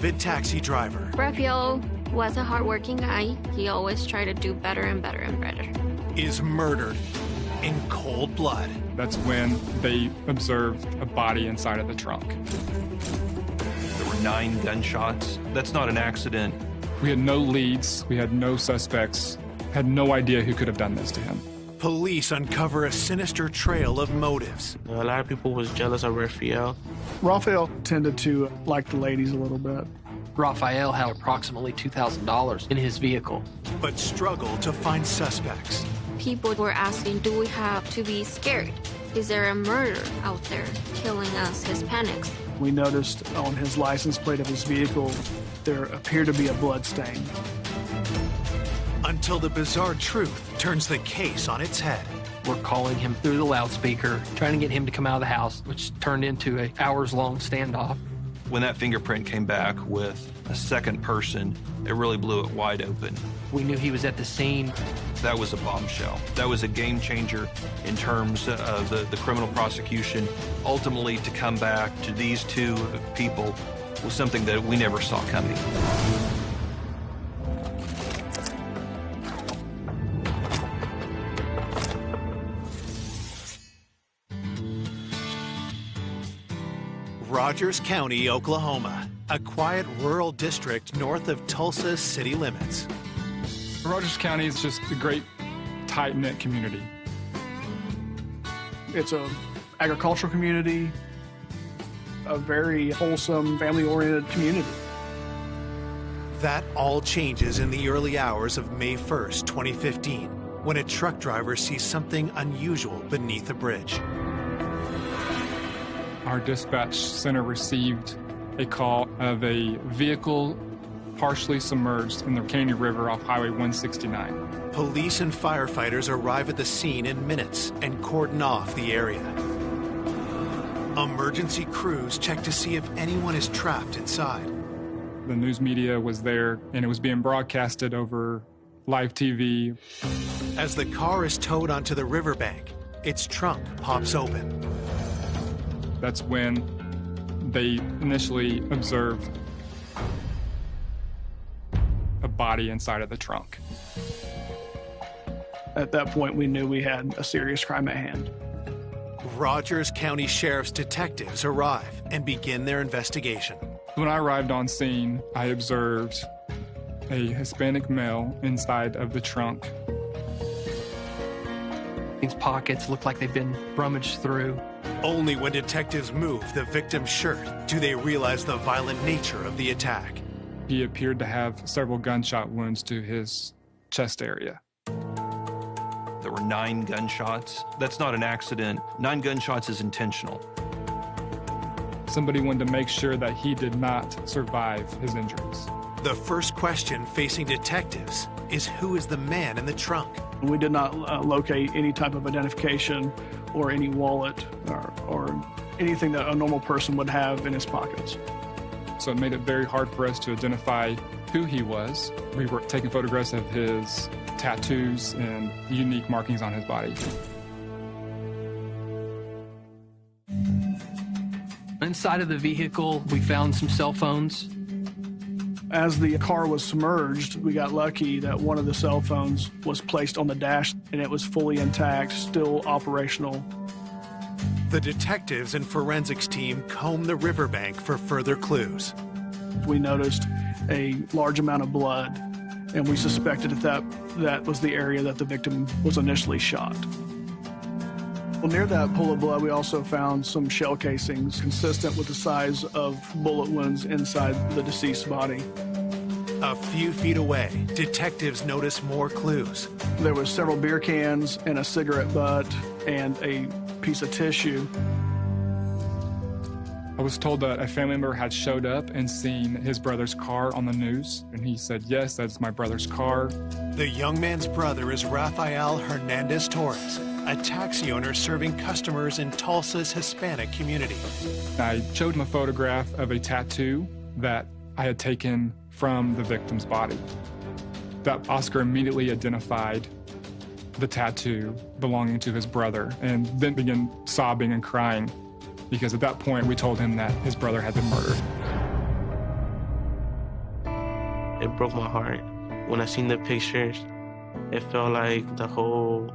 beloved taxi driver. Raphael was a hardworking guy. He always tried to do better and better and better. Is murdered in cold blood. That's when they observed a body inside of the trunk. There were 9 gunshots. That's not an accident. We had no leads. We had no suspects. Had no idea who could have done this to him. Police uncover a sinister trail of motives. A lot of people was jealous of Raphael. Raphael tended to like the ladies a little bit. Raphael had approximately $2,000 in his vehicle. But struggle to find suspects. People were asking, do we have to be scared? Is there a murder out there killing us Hispanics? We noticed on his license plate of his vehicle, there appeared to be a blood stain. Until the bizarre truth turns the case on its head. We're calling him through the loudspeaker, trying to get him to come out of the house, which turned into an hours-long standoff. When that fingerprint came back with a second person, it really blew it wide open. We knew he was at the scene. That was a bombshell. That was a game changer in terms of the criminal prosecution. Ultimately, to come back to these 2 people was something that we never saw coming. Rogers County, Oklahoma, a quiet rural district north of Tulsa's city limits. Rogers County is just a great, tight-knit community. It's an agricultural community, a very wholesome, family-oriented community. That all changes in the early hours of May 1st, 2015, when a truck driver sees something unusual beneath a bridge. Our dispatch center received a call of a vehicle partially submerged in the Caney River off Highway 169. Police and firefighters arrive at the scene in minutes and cordon off the area. Emergency crews check to see if anyone is trapped inside. The news media was there, and it was being broadcasted over live TV. As the car is towed onto the riverbank, its trunk pops open. That's when they initially observed a body inside of the trunk. At that point, we knew we had a serious crime at hand. Rogers County Sheriff's detectives arrive and begin their investigation. When I arrived on scene, I observed a Hispanic male inside of the trunk. These pockets look like they've been rummaged through. Only when detectives move the victim's shirt do they realize the violent nature of the attack. He appeared to have several gunshot wounds to his chest area. There were 9 gunshots. That's not an accident. 9 gunshots is intentional. Somebody wanted to make sure that he did not survive his injuries. The first question facing detectives is who is the man in the trunk? We did not locate any type of identification or any wallet or anything that a normal person would have in his pockets. So it made it very hard for us to identify who he was. We were taking photographs of his tattoos and unique markings on his body. Inside of the vehicle, we found some cell phones. As the car was submerged, we got lucky that one of the cell phones was placed on the dash and it was fully intact, still operational. The detectives and forensics team comb the riverbank for further clues. We noticed a large amount of blood, and we suspected that was the area that the victim was initially shot. Well, near that pool of blood, we also found some shell casings consistent with the size of bullet wounds inside the deceased body. A few feet away, detectives notice more clues. There was several beer cans and a cigarette butt and a piece of tissue. I was told that a family member had showed up and seen his brother's car on the news, and he said, yes, that's my brother's car. The young man's brother is Rafael Hernandez Torres, a taxi owner serving customers in Tulsa's Hispanic community. I showed him a photograph of a tattoo that I had taken from the victim's body. That Oscar immediately identified the tattoo belonging to his brother and then began sobbing and crying because at that point we told him that his brother had been murdered. it broke my heart. When I seen the pictures, it felt like the whole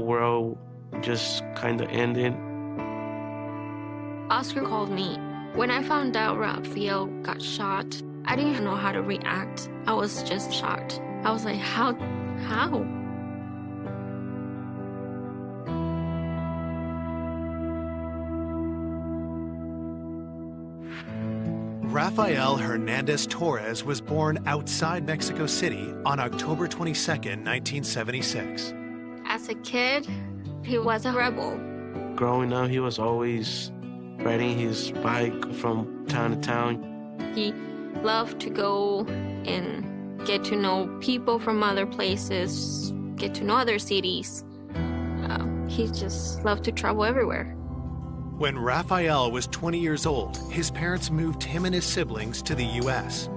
world just kind of ended. Oscar called me. When I found out Raphael got shot, I didn't even know how to react. I was just shocked. I was like, how? Rafael Hernandez Torres was born outside Mexico City on October 22nd, 1976. As a kid, he was a rebel. Growing up, he was always riding his bike from town to town. He loved to go and get to know people from other places, get to know other cities. He just loved to travel everywhere. When Rafael was 20 years old, his parents moved him and his siblings to the U.S.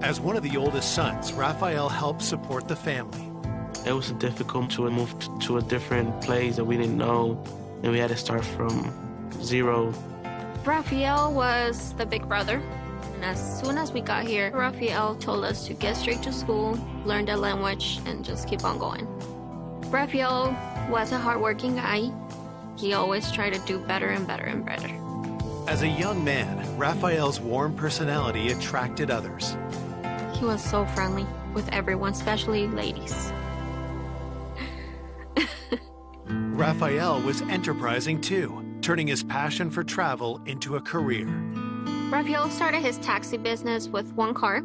As one of the oldest sons, Rafael helped support the family. It was difficult to move to a different place that we didn't know, and we had to start from zero. Rafael was the big brother. And as soon as we got here, Rafael told us to get straight to school, learn the language, and just keep on going. Rafael was a hardworking guy. He always tried to do better and better and better. As a young man, Rafael's warm personality attracted others. He was so friendly with everyone, especially ladies. Rafael was enterprising too, turning his passion for travel into a career. Rafael started his taxi business with one car.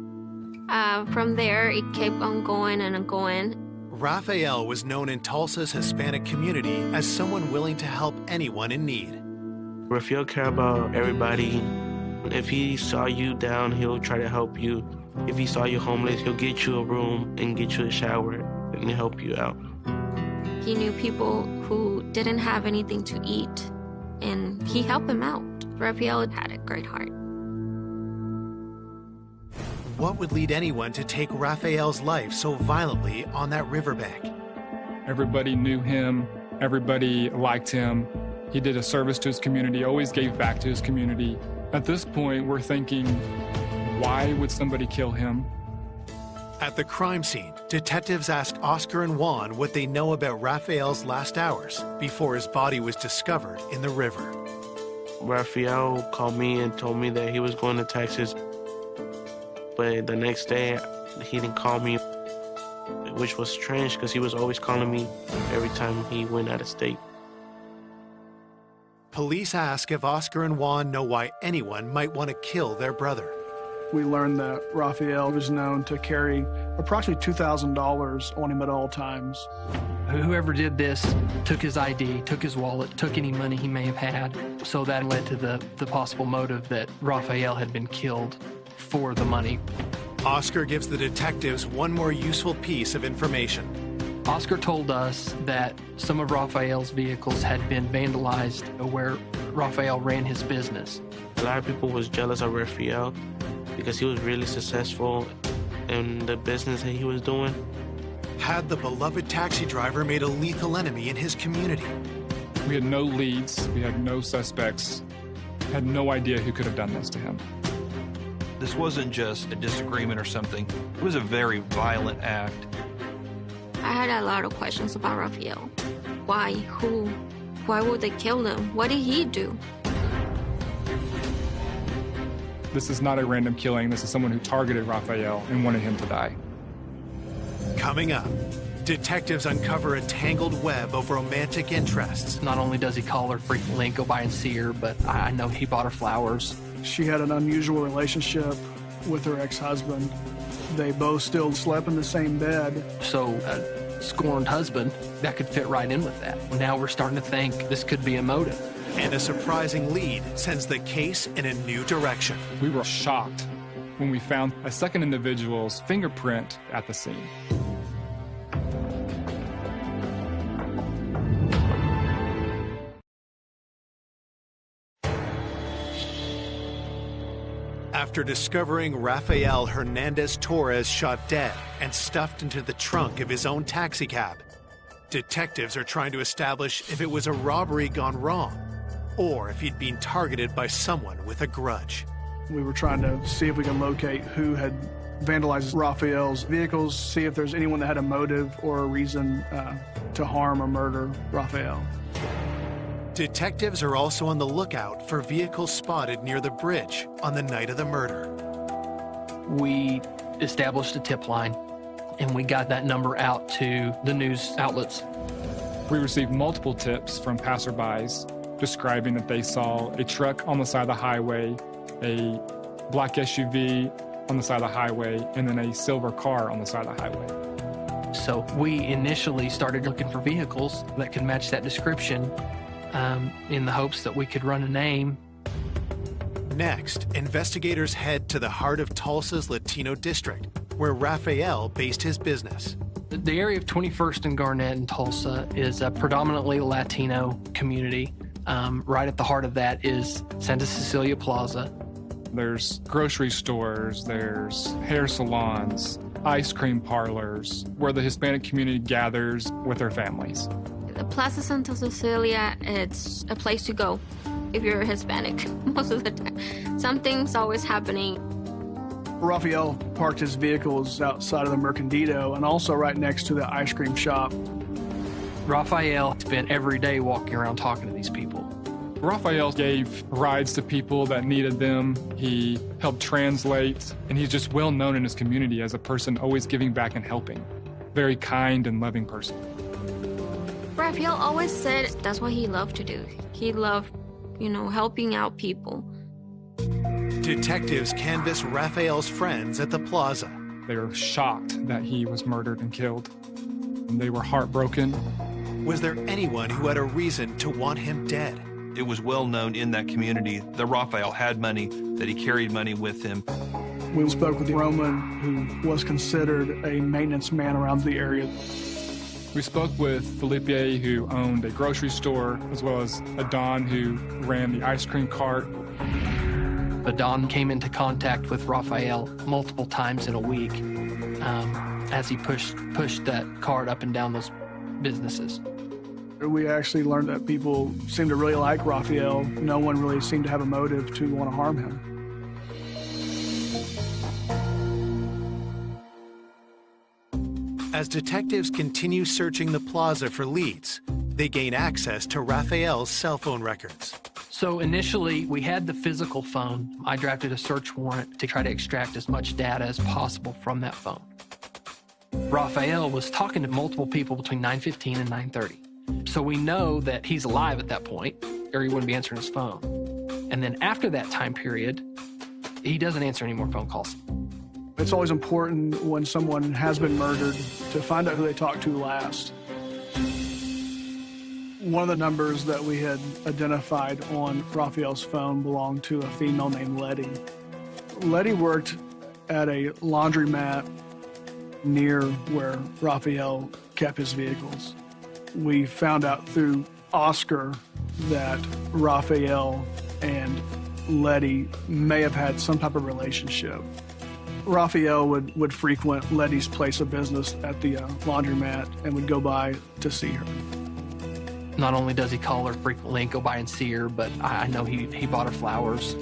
From there, it kept on going and going. Rafael was known in Tulsa's Hispanic community as someone willing to help anyone in need. Rafael cared about everybody. If he saw you down, he'll try to help you. If he saw you homeless, he'll get you a room and get you a shower and help you out. He knew people who didn't have anything to eat, and he helped them out. Rafael had a great heart. What would lead anyone to take Rafael's life so violently on that riverbank? Everybody knew him. Everybody liked him. He did a service to his community, always gave back to his community. At this point, we're thinking, why would somebody kill him? At the crime scene, detectives asked Oscar and Juan what they know about Rafael's last hours before his body was discovered in the river. Rafael called me and told me that he was going to Texas. But the next day, he didn't call me, which was strange because he was always calling me every time he went out of state. Police ask if Oscar and Juan know why anyone might want to kill their brother. We learned that Rafael was known to carry approximately $2,000 on him at all times. Whoever did this took his ID, took his wallet, took any money he may have had. So that led to the possible motive that Rafael had been killed for the money. Oscar gives the detectives one more useful piece of information. Oscar told us that some of Rafael's vehicles had been vandalized where Rafael ran his business. A lot of people was jealous of Rafael because he was really successful in the business that he was doing. Had the beloved taxi driver made a lethal enemy in his community? We had no leads. We had no suspects. Had no idea who could have done this to him. This wasn't just a disagreement or something. It was a very violent act. I had a lot of questions about Rafael. Why? Who? Why would they kill him? What did he do? This is not a random killing. This is someone who targeted Rafael and wanted him to die. Coming up, detectives uncover a tangled web of romantic interests. Not only does he call her frequently and go by and see her, but I know he bought her flowers. She had an unusual relationship with her ex-husband. They both still slept in the same bed. So a scorned husband, that could fit right in with that. Now we're starting to think this could be a motive. And a surprising lead sends the case in a new direction. We were shocked when we found a second individual's fingerprint at the scene. After discovering Rafael Hernandez Torres shot dead and stuffed into the trunk of his own taxicab, detectives are trying to establish if it was a robbery gone wrong or if he'd been targeted by someone with a grudge. We were trying to see if we could locate who had vandalize Raphael's vehicles, see if there's anyone that had a motive or a reason to harm or murder Raphael. Detectives are also on the lookout for vehicles spotted near the bridge on the night of the murder. We established a tip line, and we got that number out to the news outlets. We received multiple tips from passerbys describing that they saw a truck on the side of the highway, a black SUV on the side of the highway, and then a silver car on the side of the highway. So we initially started looking for vehicles that could match that description in the hopes that we could run a name. Next, investigators head to the heart of Tulsa's Latino district, where Raphael based his business. The area of 21st and Garnett in Tulsa is a predominantly Latino community. Right at the heart of that is Santa Cecilia Plaza. There's grocery stores, there's hair salons, ice cream parlors, where the Hispanic community gathers with their families. The Plaza Santa Cecilia, it's a place to go if you're Hispanic most of the time. Something's always happening. Raphael parked his vehicles outside of the Mercandito and also right next to the ice cream shop. Raphael spent every day walking around talking to these people. Raphael gave rides to people that needed them. He helped translate, and he's just well known in his community as a person always giving back and helping. Very kind and loving person. Raphael always said that's what he loved to do. He loved, helping out people. Detectives canvass Raphael's friends at the plaza. They were shocked that he was murdered and killed. And they were heartbroken. Was there anyone who had a reason to want him dead? It was well known in that community that Raphael had money, that he carried money with him. We spoke with Roman, who was considered a maintenance man around the area. We spoke with Felipe, who owned a grocery store, as well as Adon, who ran the ice cream cart. Adon came into contact with Raphael multiple times in a week as he pushed that cart up and down those businesses. We actually learned that people seemed to really like Raphael. No one really seemed to have a motive to want to harm him. As detectives continue searching the plaza for leads, they gain access to Raphael's cell phone records. So initially, we had the physical phone. I drafted a search warrant to try to extract as much data as possible from that phone. Raphael was talking to multiple people between 9:15 and 9:30. So we know that he's alive at that point, or he wouldn't be answering his phone. And then after that time period, he doesn't answer any more phone calls. It's always important when someone has been murdered to find out who they talked to last. One of the numbers that we had identified on Raphael's phone belonged to a female named Letty. Letty worked at a laundromat near where Raphael kept his vehicles. We found out through Oscar that Raphael and Letty may have had some type of relationship. Raphael would frequent Letty's place of business at the laundromat and would go by to see her. Not only does he call her frequently and go by and see her, but I know he bought her flowers.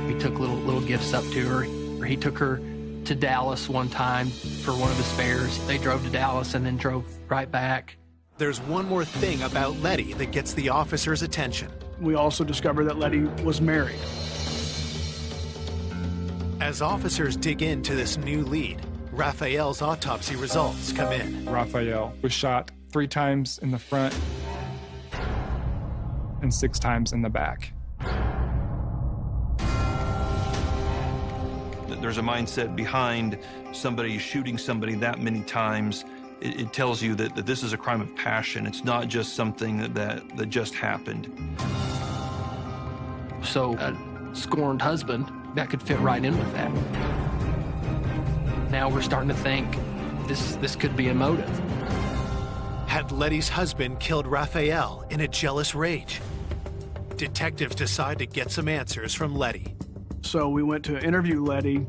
He took little gifts up to her. He took her to Dallas one time for one of his fairs. They drove to Dallas and then drove right back. There's one more thing about Letty that gets the officers' attention. We also discovered that Letty was married. As officers dig into this new lead, Raphael's autopsy results come in. Raphael was shot 3 times in the front and 6 times in the back. There's a mindset behind somebody shooting somebody that many times. It tells you that this is a crime of passion. It's not just something that just happened. So a scorned husband, that could fit right in with that. Now we're starting to think this could be a motive. Had Letty's husband killed Raphael in a jealous rage? Detectives decide to get some answers from Letty. So we went to interview Letty,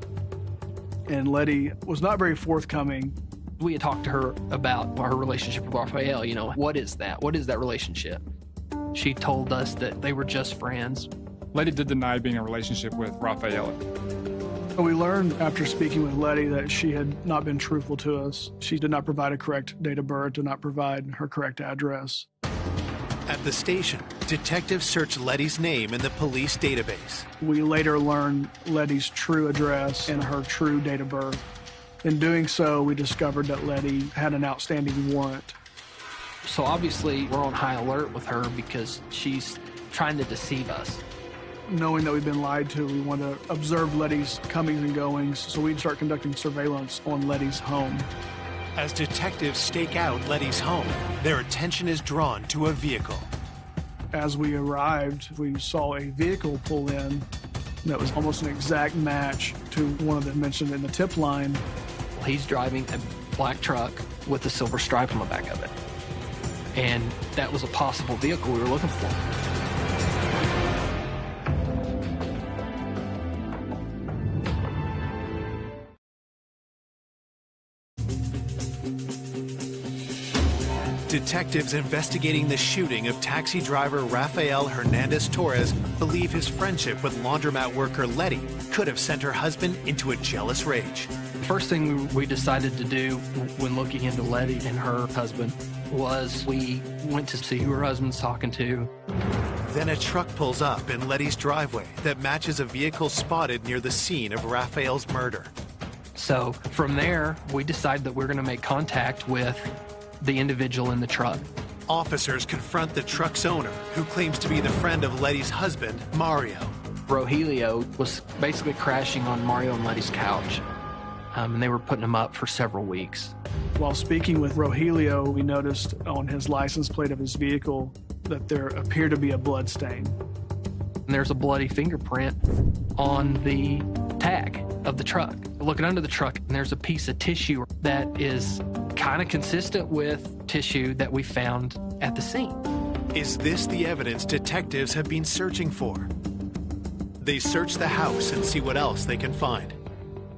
and Letty was not very forthcoming. We had talked to her about her relationship with Raphael. What is that? What is that relationship? She told us that they were just friends. Letty did deny being in a relationship with Raphael. We learned after speaking with Letty that she had not been truthful to us. She did not provide a correct date of birth, did not provide her correct address. At the station, detectives searched Letty's name in the police database. We later learned Letty's true address and her true date of birth. In doing so, we discovered that Letty had an outstanding warrant. So obviously, we're on high alert with her because she's trying to deceive us. Knowing that we've been lied to, we want to observe Letty's comings and goings, so we'd start conducting surveillance on Letty's home. As detectives stake out Letty's home, their attention is drawn to a vehicle. As we arrived, we saw a vehicle pull in that was almost an exact match to one of them mentioned in the tip line. He's driving a black truck with a silver stripe on the back of it. And that was a possible vehicle we were looking for. Detectives investigating the shooting of taxi driver Rafael Hernandez Torres believe his friendship with laundromat worker Letty could have sent her husband into a jealous rage. First thing we decided to do when looking into Letty and her husband was we went to see who her husband's talking to. Then a truck pulls up in Letty's driveway that matches a vehicle spotted near the scene of Rafael's murder. So from there, we decided that we're going to make contact with the individual in the truck. Officers confront the truck's owner, who claims to be the friend of Letty's husband, Mario. Rogelio was basically crashing on Mario and Letty's couch, and they were putting him up for several weeks. While speaking with Rogelio, we noticed on his license plate of his vehicle that there appeared to be a blood stain. And there's a bloody fingerprint on the tag of the truck. Looking under the truck, and there's a piece of tissue that is kind of consistent with tissue that we found at the scene. Is this the evidence detectives have been searching for? They search the house and see what else they can find.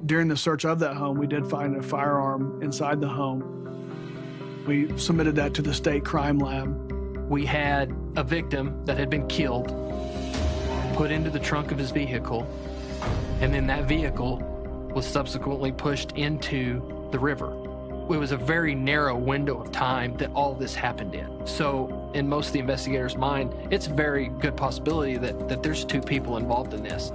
During the search of that home, we did find a firearm inside the home. We submitted that to the state crime lab. We had a victim that had been killed, put into the trunk of his vehicle, and then that vehicle was subsequently pushed into the river. It was a very narrow window of time that all this happened in. So in most of the investigators' mind, it's a very good possibility that there's two people involved in this.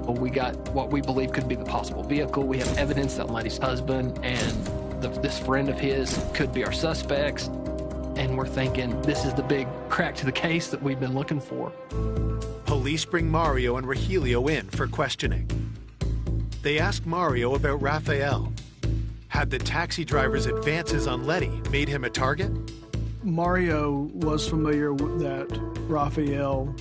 We got what we believe could be the possible vehicle. We have evidence that Letty's husband and this friend of his could be our suspects. And we're thinking this is the big crack to the case that we've been looking for. Police bring Mario and Rogelio in for questioning. They ask Mario about Rafael. Had the taxi driver's advances on Letty made him a target? Mario was familiar with that Rafael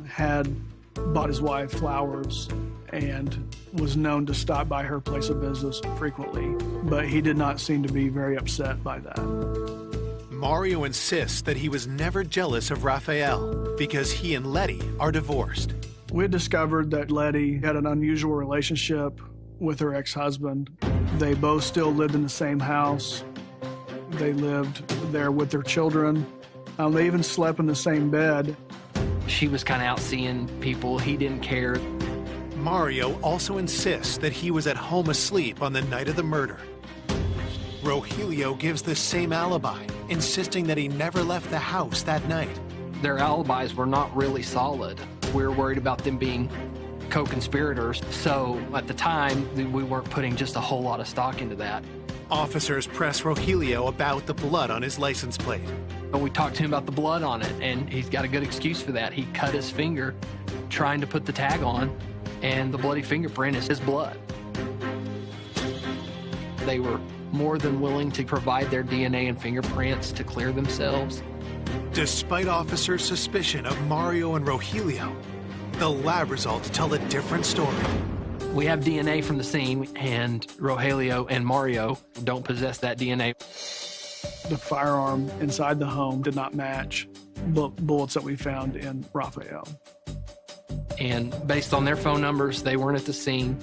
had bought his wife flowers and was known to stop by her place of business frequently, but he did not seem to be very upset by that. Mario insists that he was never jealous of Rafael because he and Letty are divorced. We had discovered that Letty had an unusual relationship with her ex-husband. They both still lived in the same house. They lived there with their children. They even slept in the same bed. She was kind of out seeing people. He didn't care. Mario also insists that he was at home asleep on the night of the murder. Rogelio gives the same alibi, insisting that he never left the house that night. Their alibis were not really solid. We were worried about them being co-conspirators, so at the time, we weren't putting just a whole lot of stock into that. Officers press Rogelio about the blood on his license plate. But we talked to him about the blood on it, and he's got a good excuse for that. He cut his finger trying to put the tag on, and the bloody fingerprint is his blood. They were more than willing to provide their DNA and fingerprints to clear themselves. Despite officers' suspicion of Mario and Rogelio, the lab results tell a different story. We have DNA from the scene, and Rogelio and Mario don't possess that DNA. The firearm inside the home did not match bullets that we found in Rafael. And based on their phone numbers, they weren't at the scene.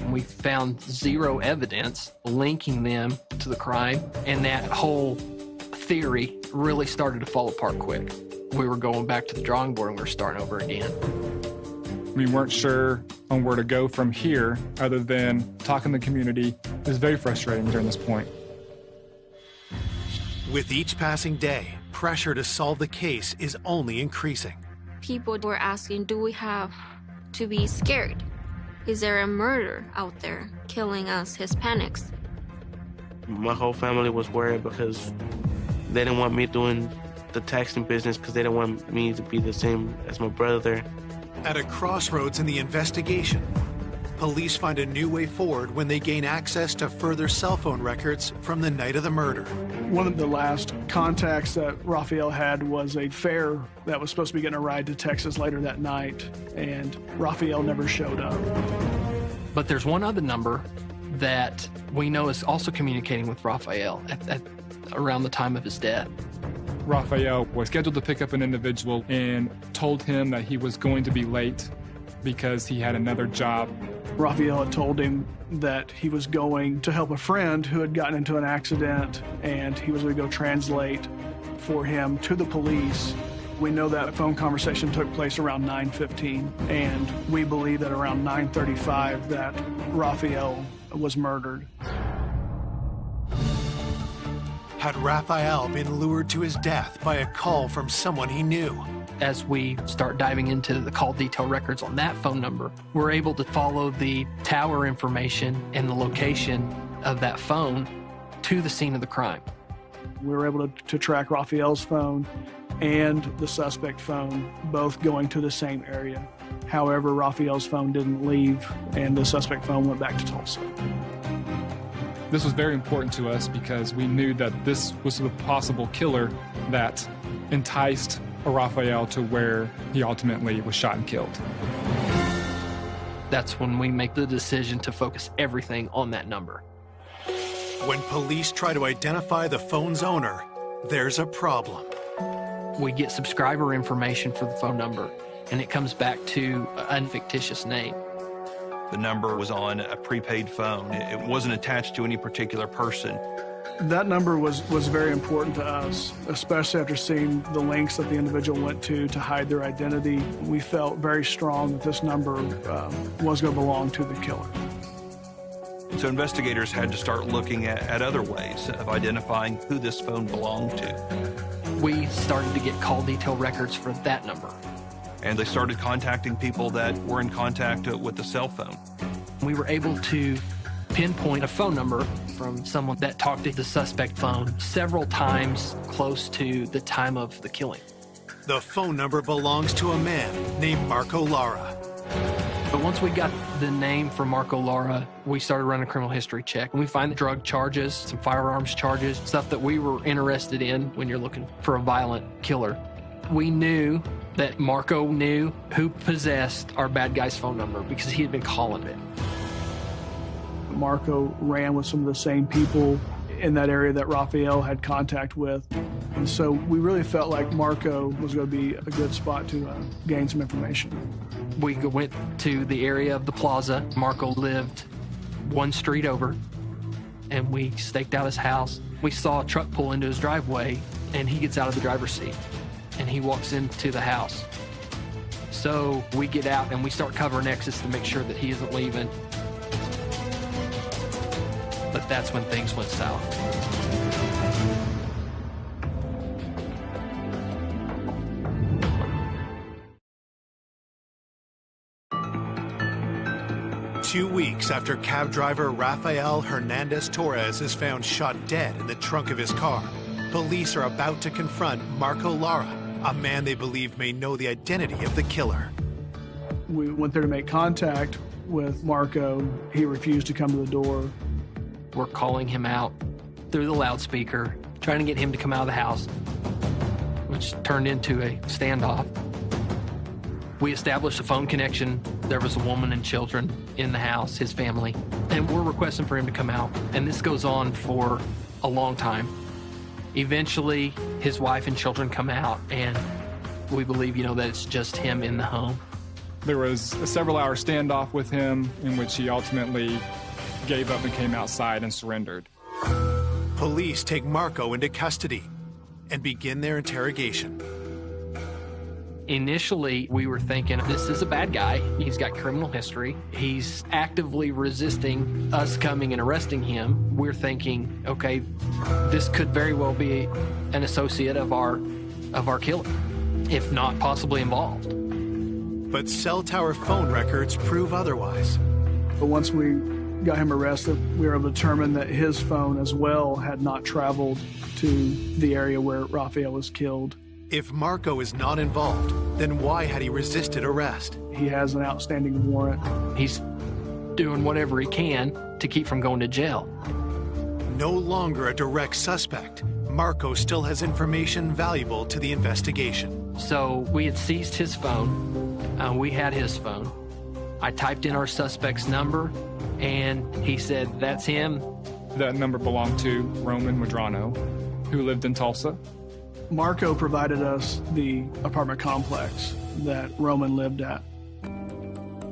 We found zero evidence linking them to the crime, and that whole theory really started to fall apart quick. We were going back to the drawing board and we were starting over again. We weren't sure on where to go from here other than talking to the community. It was very frustrating during this point. With each passing day, pressure to solve the case is only increasing. People were asking, do we have to be scared? Is there a murder out there killing us Hispanics? My whole family was worried because they didn't want me doing the taxing business because they didn't want me to be the same as my brother. At a crossroads in the investigation, police find a new way forward when they gain access to further cell phone records from the night of the murder. One of the last contacts that Raphael had was a fare that was supposed to be getting a ride to Texas later that night, and Raphael never showed up. But there's one other number that we know is also communicating with Raphael at around the time of his death. Raphael was scheduled to pick up an individual and told him that he was going to be late because he had another job. Raphael had told him that he was going to help a friend who had gotten into an accident, and he was going to go translate for him to the police. We know that phone conversation took place around 9:15, and we believe that around 9:35 that Raphael was murdered. Had Raphael been lured to his death by a call from someone he knew? As we start diving into the call detail records on that phone number, we're able to follow the tower information and the location of that phone to the scene of the crime. We were able to track Raphael's phone and the suspect phone, both going to the same area. However, Raphael's phone didn't leave, and the suspect phone went back to Tulsa. This was very important to us because we knew that this was the possible killer that enticed Raphael to where he ultimately was shot and killed. That's when we make the decision to focus everything on that number. When police try to identify the phone's owner, there's a problem. We get subscriber information for the phone number, and it comes back to a fictitious name. The number was on a prepaid phone. It wasn't attached to any particular person. That number was very important to us, especially after seeing the links that the individual went to hide their identity. We felt very strong that this number was going to belong to the killer. So investigators had to start looking at other ways of identifying who this phone belonged to. We started to get call detail records for that number. And they started contacting people that were in contact with the cell phone. We were able to pinpoint a phone number from someone that talked to the suspect phone several times close to the time of the killing. The phone number belongs to a man named Marco Lara. But once we got the name for Marco Lara, we started running a criminal history check. And we find drug charges, some firearms charges, stuff that we were interested in when you're looking for a violent killer. We knew that Marco knew who possessed our bad guy's phone number because he had been calling it. Marco ran with some of the same people in that area that Raphael had contact with. And so we really felt like Marco was going to be a good spot to gain some information. We went to the area of the plaza. Marco lived one street over, and we staked out his house. We saw a truck pull into his driveway, and he gets out of the driver's seat, and he walks into the house. So we get out, and we start covering exits to make sure that he isn't leaving. But that's when things went south. Two weeks after cab driver Rafael Hernandez Torres is found shot dead in the trunk of his car, police are about to confront Marco Lara, a man they believe may know the identity of the killer. We went there to make contact with Marco. He refused to come to the door. We're calling him out through the loudspeaker, trying to get him to come out of the house, which turned into a standoff. We established a phone connection. There was a woman and children in the house, his family, and we're requesting for him to come out. And this goes on for a long time. Eventually, his wife and children come out, and we believe, that it's just him in the home. There was a several-hour standoff with him in which he ultimately gave up and came outside and surrendered. Police take Marco into custody and begin their interrogation. Initially, we were thinking, this is a bad guy. He's got criminal history. He's actively resisting us coming and arresting him. We're thinking, okay, this could very well be an associate of our killer, if not possibly involved. But cell tower phone records prove otherwise. But once we got him arrested, we were able to determine that his phone as well had not traveled to the area where Raphael was killed. If Marco is not involved, then why had he resisted arrest? He has an outstanding warrant. He's doing whatever he can to keep from going to jail. No longer a direct suspect, Marco still has information valuable to the investigation. So we had seized his phone. We had his phone. I typed in our suspect's number, and he said, that's him. That number belonged to Roman Medrano, who lived in Tulsa. Marco provided us the apartment complex that Roman lived at.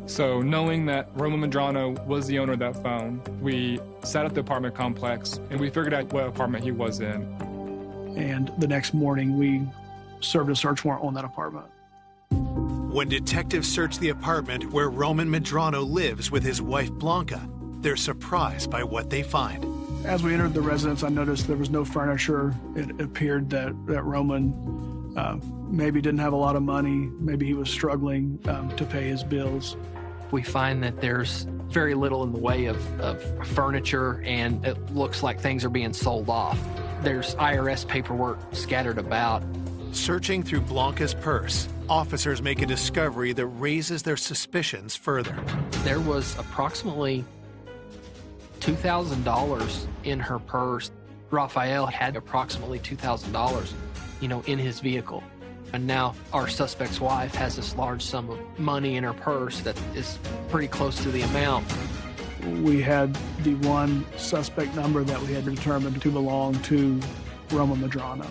So knowing that Roman Medrano was the owner of that phone, we sat at the apartment complex and we figured out what apartment he was in. And the next morning, we served a search warrant on that apartment. When detectives search the apartment where Roman Medrano lives with his wife Blanca, they're surprised by what they find. As we entered the residence, I noticed there was no furniture. It appeared that Roman maybe didn't have a lot of money. Maybe he was struggling to pay his bills. We find that there's very little in the way of furniture, and it looks like things are being sold off. There's IRS paperwork scattered about. Searching through Blanca's purse, officers make a discovery that raises their suspicions further. There was approximately $2,000 in her purse. Raphael had approximately $2,000, in his vehicle. And now our suspect's wife has this large sum of money in her purse that is pretty close to the amount. We had the one suspect number that we had determined to belong to Roman Medrano.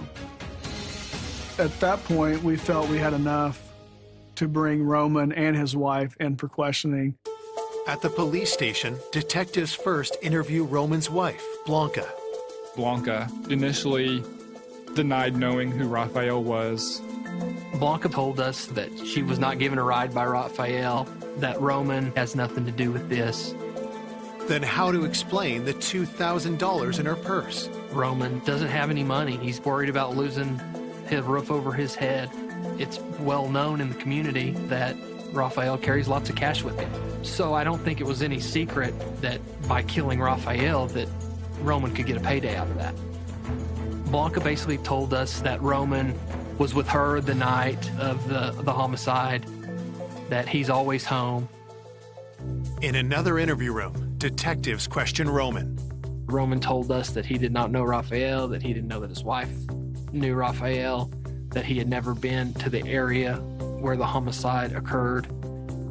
At that point, we felt we had enough to bring Roman and his wife in for questioning. At the police station, detectives first interview Roman's wife, Blanca. Blanca initially denied knowing who Raphael was. Blanca told us that she was not given a ride by Raphael, that Roman has nothing to do with this. Then how to explain the $2,000 in her purse? Roman doesn't have any money. He's worried about losing his roof over his head. It's well known in the community that Raphael carries lots of cash with him. So I don't think it was any secret that by killing Raphael that Roman could get a payday out of that. Blanca basically told us that Roman was with her the night of the homicide, that he's always home. In another interview room, detectives question Roman. Roman told us that he did not know Raphael, that he didn't know that his wife knew Raphael, that he had never been to the area where the homicide occurred.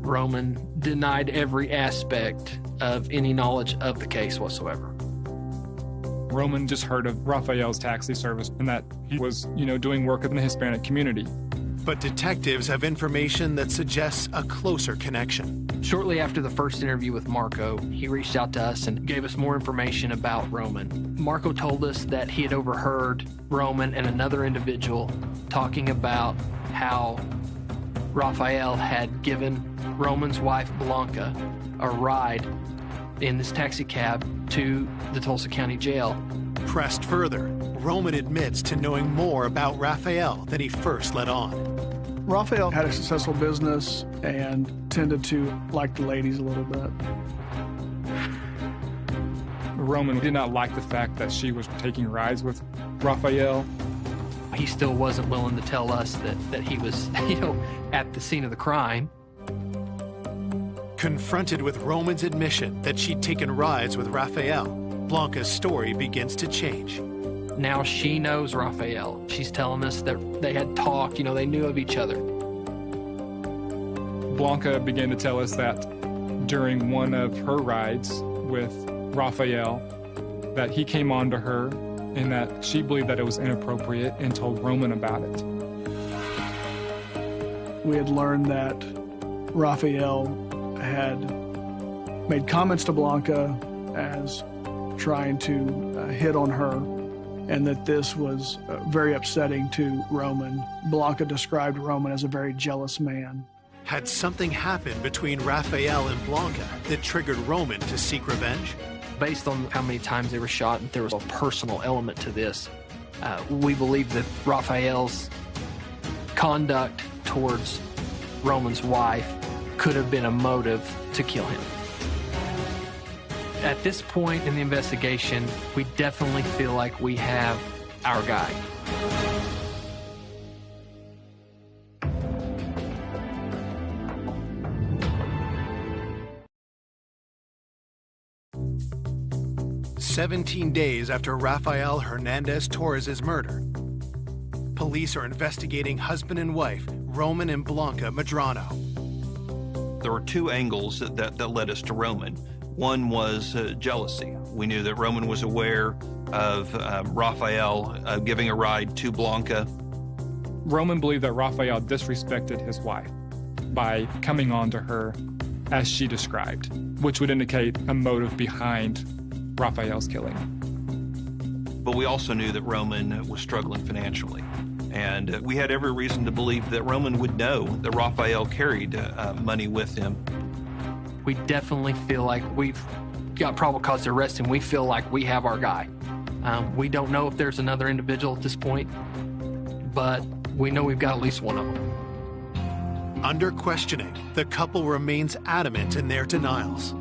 Roman denied every aspect of any knowledge of the case whatsoever. Roman just heard of Raphael's taxi service and that he was, doing work in the Hispanic community. But detectives have information that suggests a closer connection. Shortly after the first interview with Marco, he reached out to us and gave us more information about Roman. Marco told us that he had overheard Roman and another individual talking about how Raphael had given Roman's wife, Blanca, a ride in this taxi cab to the Tulsa County Jail. Pressed further, Roman admits to knowing more about Raphael than he first let on. Raphael had a successful business and tended to like the ladies a little bit. Roman did not like the fact that she was taking rides with Raphael. He still wasn't willing to tell us that he was, at the scene of the crime. Confronted with Roman's admission that she'd taken rides with Raphael, Blanca's story begins to change. Now she knows Raphael. She's telling us that they had talked, they knew of each other. Blanca began to tell us that during one of her rides with Raphael, that he came on to her and that she believed that it was inappropriate and told Roman about it. We had learned that Raphael had made comments to Blanca as trying to hit on her. and that this was very upsetting to Roman. Blanca described Roman as a very jealous man. Had something happened between Raphael and Blanca that triggered Roman to seek revenge? Based on how many times they were shot, and there was a personal element to this, we believe that Raphael's conduct towards Roman's wife could have been a motive to kill him. At this point in the investigation, we definitely feel like we have our guy. "17 days after Rafael Hernandez Torres' murder, police are investigating husband and wife Roman and Blanca Medrano. There were two angles that led us to Roman. One was jealousy. We knew that Roman was aware of Rafael giving a ride to Blanca. Roman believed that Rafael disrespected his wife by coming on to her as she described, which would indicate a motive behind Rafael's killing. But we also knew that Roman was struggling financially. And we had every reason to believe that Roman would know that Rafael carried money with him. We definitely feel like we've got probable cause to arrest him. We feel like we have our guy. We don't know if there's another individual at this point, but we know we've got at least one of them. Under questioning, the couple remains adamant in their denials.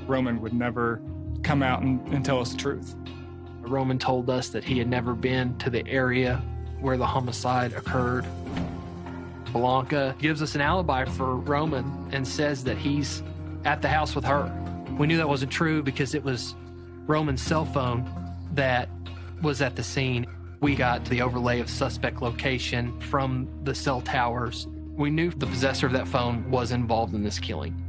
Roman would never come out and tell us the truth. Roman told us that he had never been to the area where the homicide occurred. Blanca gives us an alibi for Roman and says that he's at the house with her. We knew that wasn't true because it was Roman's cell phone that was at the scene. We got the overlay of suspect location from the cell towers. We knew the possessor of that phone was involved in this killing.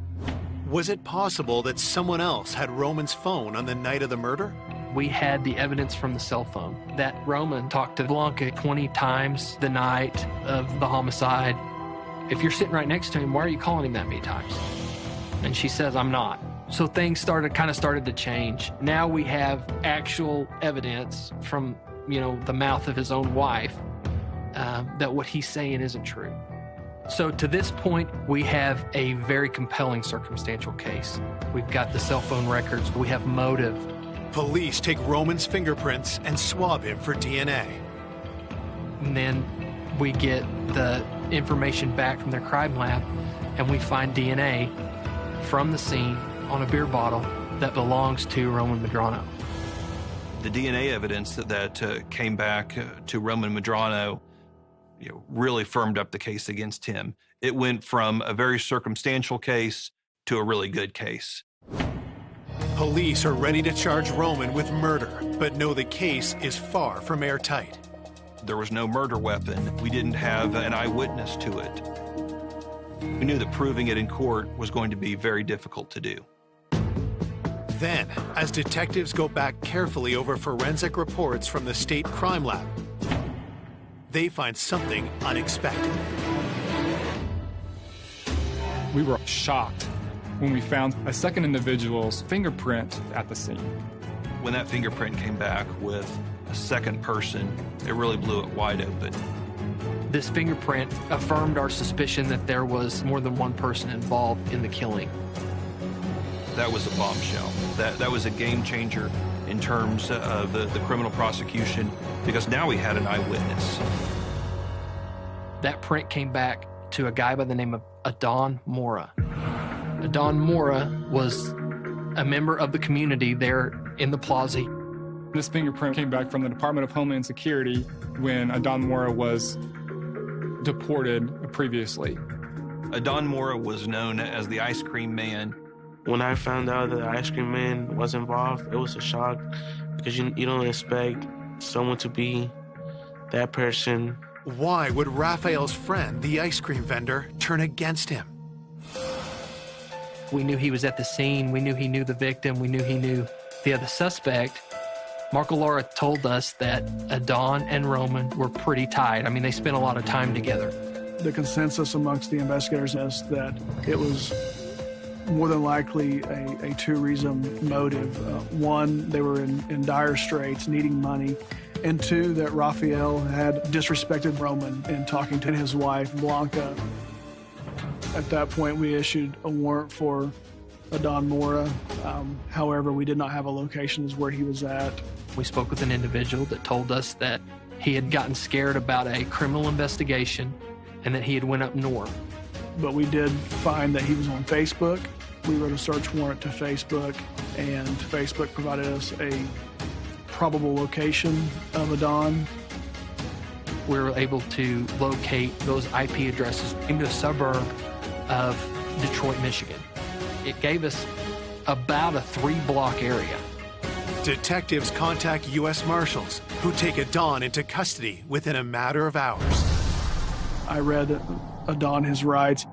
Was it possible that someone else had Roman's phone on the night of the murder? We had the evidence from the cell phone that Roman talked to Blanca 20 times the night of the homicide. If you're sitting right next to him, why are you calling him that many times? And she says, I'm not. So things started to change. Now we have actual evidence from, the mouth of his own wife that what he's saying isn't true. So to this point, we have a very compelling circumstantial case. We've got the cell phone records. We have motive. Police take Roman's fingerprints and swab him for DNA. And then we get the information back from their crime lab, and we find DNA from the scene on a beer bottle that belongs to Roman Medrano. The DNA evidence that came back to Roman Medrano really firmed up the case against him. It went from a very circumstantial case to a really good case. Police are ready to charge Roman with murder, but know the case is far from airtight. There was no murder weapon. We didn't have an eyewitness to it. We knew that proving it in court was going to be very difficult to do. Then, as detectives go back carefully over forensic reports from the state crime lab, they find something unexpected. We were shocked when we found a second individual's fingerprint at the scene. When that fingerprint came back with a second person, it really blew it wide open. This fingerprint affirmed our suspicion that there was more than one person involved in the killing. That was a bombshell. That was a game changer in terms of the criminal prosecution, because now we had an eyewitness. That print came back to a guy by the name of Adon Mora. Adon Mora was a member of the community there in the plaza. This fingerprint came back from the Department of Homeland Security when Adon Mora was deported previously. Adon Mora was known as the Ice Cream Man. When I found out that the Ice Cream Man was involved, it was a shock because you don't expect someone to be that person. Why would Raphael's friend, the ice cream vendor, turn against him? We knew he was at the scene. We knew he knew the victim. We knew he knew the other suspect. Marco Laura told us that Adon and Roman were pretty tight. I mean, they spent a lot of time together. The consensus amongst the investigators is that it was more than likely a two-reason motive. One, they were in dire straits, needing money, and 2, that Raphael had disrespected Roman in talking to his wife, Blanca. At that point, we issued a warrant for Adon Mora. However, we did not have a location as where he was at. We spoke with an individual that told us that he had gotten scared about a criminal investigation and that he had went up north. But we did find that he was on Facebook. We wrote a search warrant to Facebook, and Facebook provided us a probable location of Adon. We were able to locate those IP addresses into a suburb of Detroit, Michigan. It gave us about a 3-block area. Detectives contact U.S. Marshals, who take Adon into custody within a matter of hours. I read Adon his rights.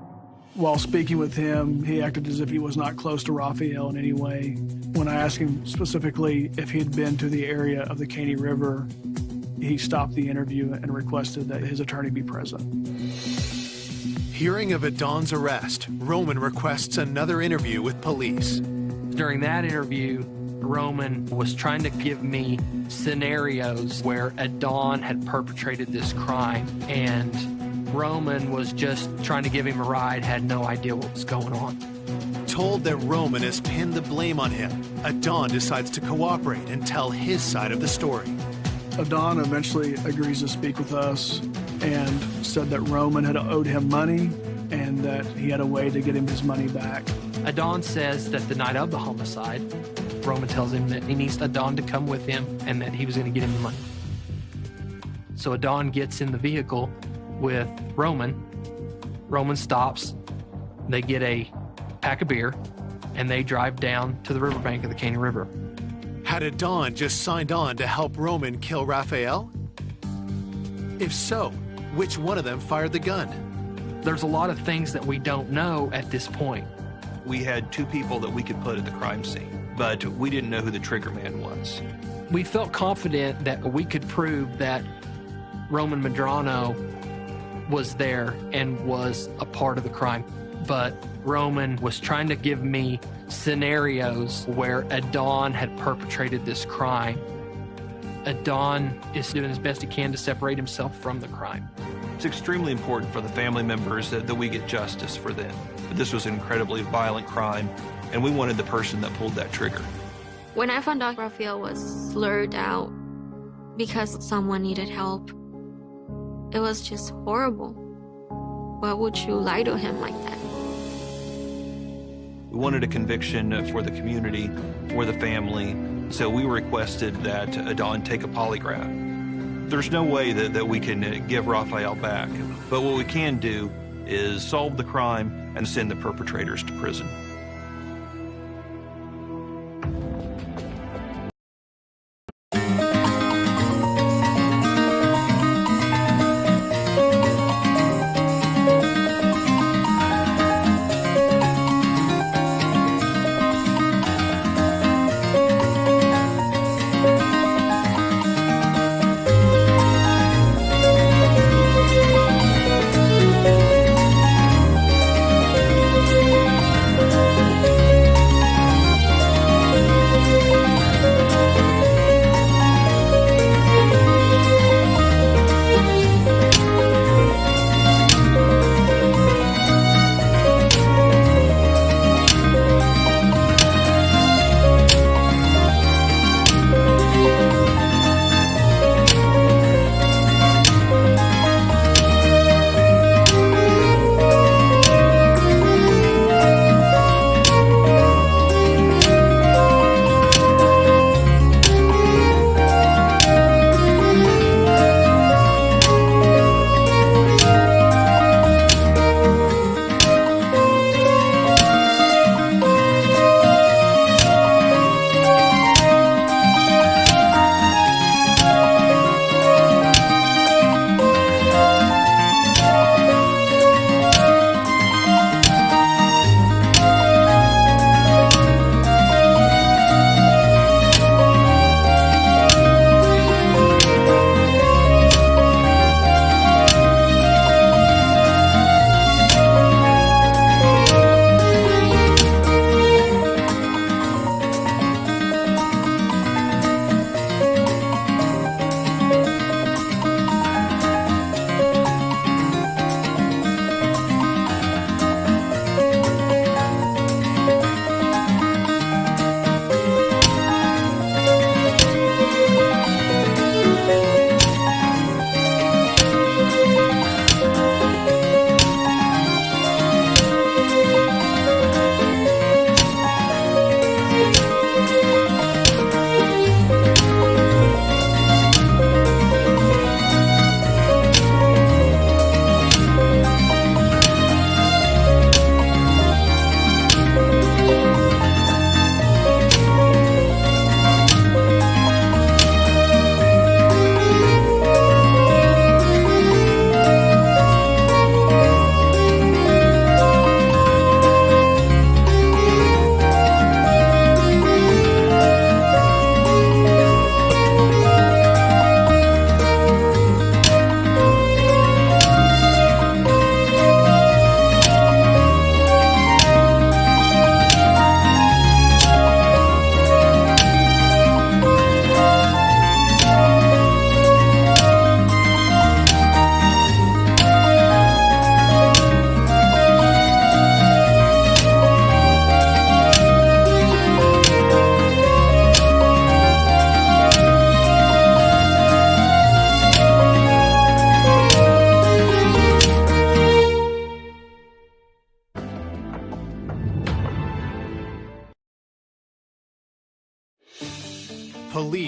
While speaking with him, he acted as if he was not close to Raphael in any way. When I asked him specifically if he had been to the area of the Caney River, he stopped the interview and requested that his attorney be present. Hearing of Adon's arrest, Roman requests another interview with police. During that interview, Roman was trying to give me scenarios where Adon had perpetrated this crime, and Roman was just trying to give him a ride, had no idea what was going on. Told that Roman has pinned the blame on him, Adon decides to cooperate and tell his side of the story. Adon eventually agrees to speak with us and said that Roman had owed him money and that he had a way to get him his money back. Adon says that the night of the homicide, Roman tells him that he needs Adon to come with him and that he was going to get him the money. So Adon gets in the vehicle with Roman. Roman stops. They get a pack of beer, and they drive down to the riverbank of the Caney River. Had Adon just signed on to help Roman kill Raphael? If so, which one of them fired the gun? There's a lot of things that we don't know at this point. We had 2 people that we could put at the crime scene, but we didn't know who the trigger man was. We felt confident that we could prove that Roman Medrano was there and was a part of the crime. But Roman was trying to give me scenarios where Adon had perpetrated this crime. Adon is doing his best he can to separate himself from the crime. It's extremely important for the family members that we get justice for them. This was an incredibly violent crime, and we wanted the person that pulled that trigger. When I found out Raphael was lured out because someone needed help, it was just horrible. Why would you lie to him like that? We wanted a conviction for the community, for the family, so we requested that Adon take a polygraph. There's no way that we can give Raphael back, but what we can do is solve the crime and send the perpetrators to prison.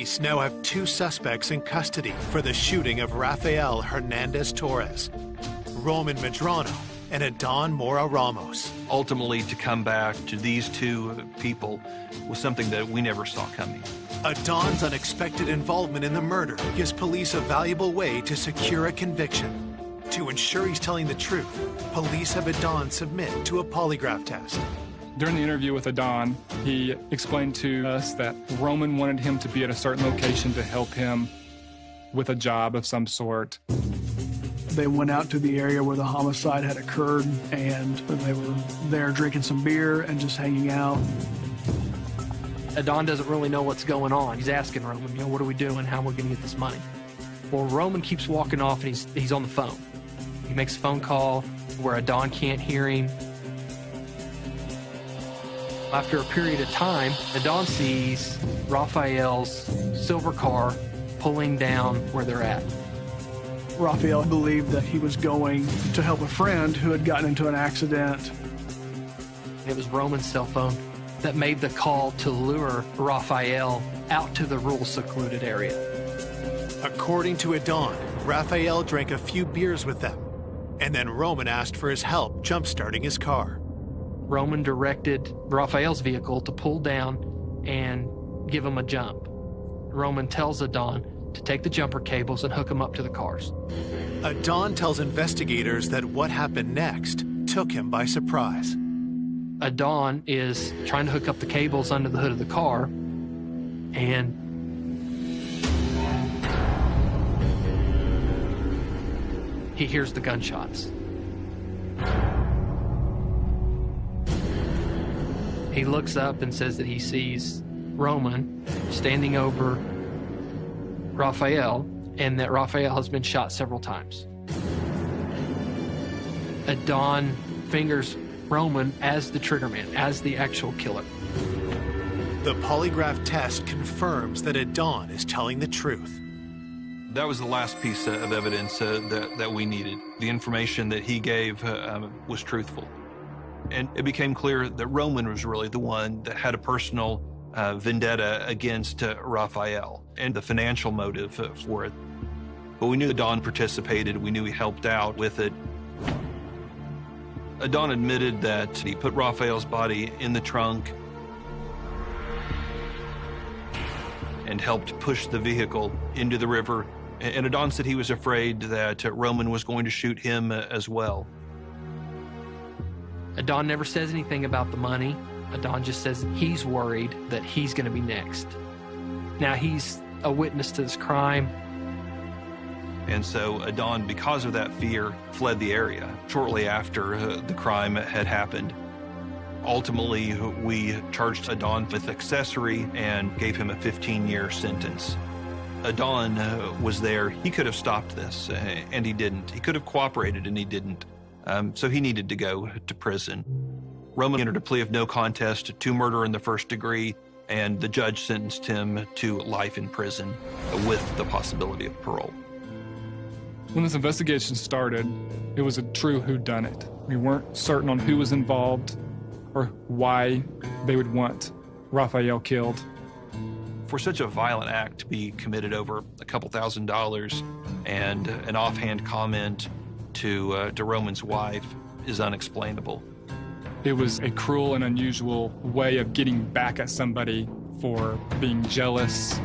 Police now have 2 suspects in custody for the shooting of Rafael Hernandez Torres, Roman Medrano, and Adon Mora Ramos. Ultimately, to come back to these 2 people was something that we never saw coming. Adon's unexpected involvement in the murder gives police a valuable way to secure a conviction. To ensure he's telling the truth, police have Adon submit to a polygraph test. During the interview with Adon, he explained to us that Roman wanted him to be at a certain location to help him with a job of some sort. They went out to the area where the homicide had occurred, and they were there drinking some beer and just hanging out. Adon doesn't really know what's going on. He's asking Roman, what are we doing? How are we going to get this money? Well, Roman keeps walking off, and he's on the phone. He makes a phone call where Adon can't hear him. After a period of time, Adon sees Rafael's silver car pulling down where they're at. Rafael believed that he was going to help a friend who had gotten into an accident. It was Roman's cell phone that made the call to lure Rafael out to the rural secluded area. According to Adon, Rafael drank a few beers with them, and then Roman asked for his help jump-starting his car. Roman directed Rafael's vehicle to pull down and give him a jump. Roman tells Adon to take the jumper cables and hook them up to the cars. Adon tells investigators that what happened next took him by surprise. Adon is trying to hook up the cables under the hood of the car, and he hears the gunshots. He looks up and says that he sees Roman standing over Rafael, and that Rafael has been shot several times. Adon fingers Roman as the triggerman, as the actual killer. The polygraph test confirms that Adon is telling the truth. That was the last piece of evidence that we needed. The information that he gave was truthful. And it became clear that Roman was really the one that had a personal vendetta against Rafael and the financial motive for it. But we knew Adon participated. We knew he helped out with it. Adon admitted that he put Rafael's body in the trunk and helped push the vehicle into the river. And Adon said he was afraid that Roman was going to shoot him as well. Adon never says anything about the money. Adon just says he's worried that he's going to be next. Now, he's a witness to this crime. And so Adon, because of that fear, fled the area shortly after the crime had happened. Ultimately, we charged Adon with accessory and gave him a 15-year sentence. Adon was there. He could have stopped this, and he didn't. He could have cooperated, and he didn't. So he needed to go to prison. Roman entered a plea of no contest to murder in the first degree, and the judge sentenced him to life in prison with the possibility of parole. When this investigation started, it was a true whodunit. We weren't certain on who was involved or why they would want Rafael killed. For such a violent act to be committed over a couple $1,000s and an offhand comment to Roman's wife is unexplainable. It was a cruel and unusual way of getting back at somebody for being jealous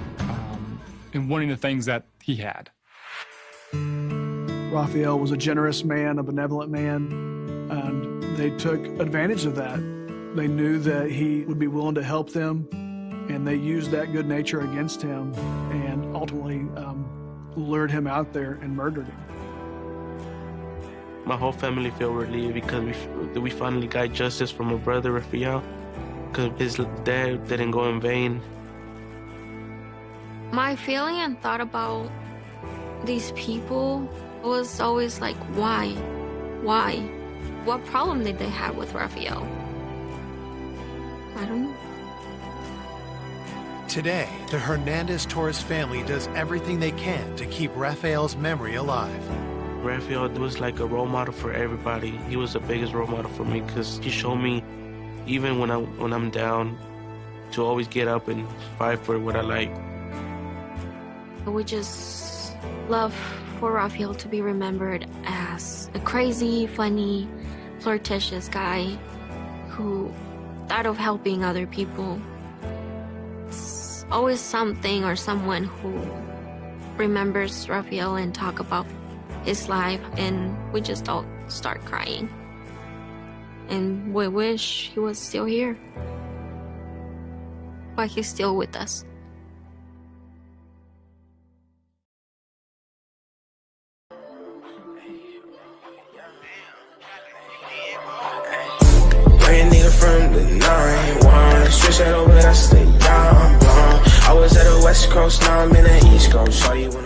and wanting the things that he had. Rafael was a generous man, a benevolent man, and they took advantage of that. They knew that he would be willing to help them, and they used that good nature against him and ultimately lured him out there and murdered him. My whole family feel relieved because we finally got justice from my brother, Rafael, because his dad didn't go in vain. My feeling and thought about these people was always like, why? Why? What problem did they have with Rafael? I don't know. Today, the Hernandez-Torres family does everything they can to keep Rafael's memory alive. Rafael was like a role model for everybody. He was the biggest role model for me because he showed me, even when I'm down, to always get up and fight for what I like. We just love for Raphael to be remembered as a crazy, funny, flirtatious guy who thought of helping other people. It's always something or someone who remembers Raphael and talk about his life, and we just all start crying. And we wish he was still here, but he's still with us. From the 9-1, switch that over, that's the young blonde. I was at the West Coast, now I'm in the East Coast. Saw you when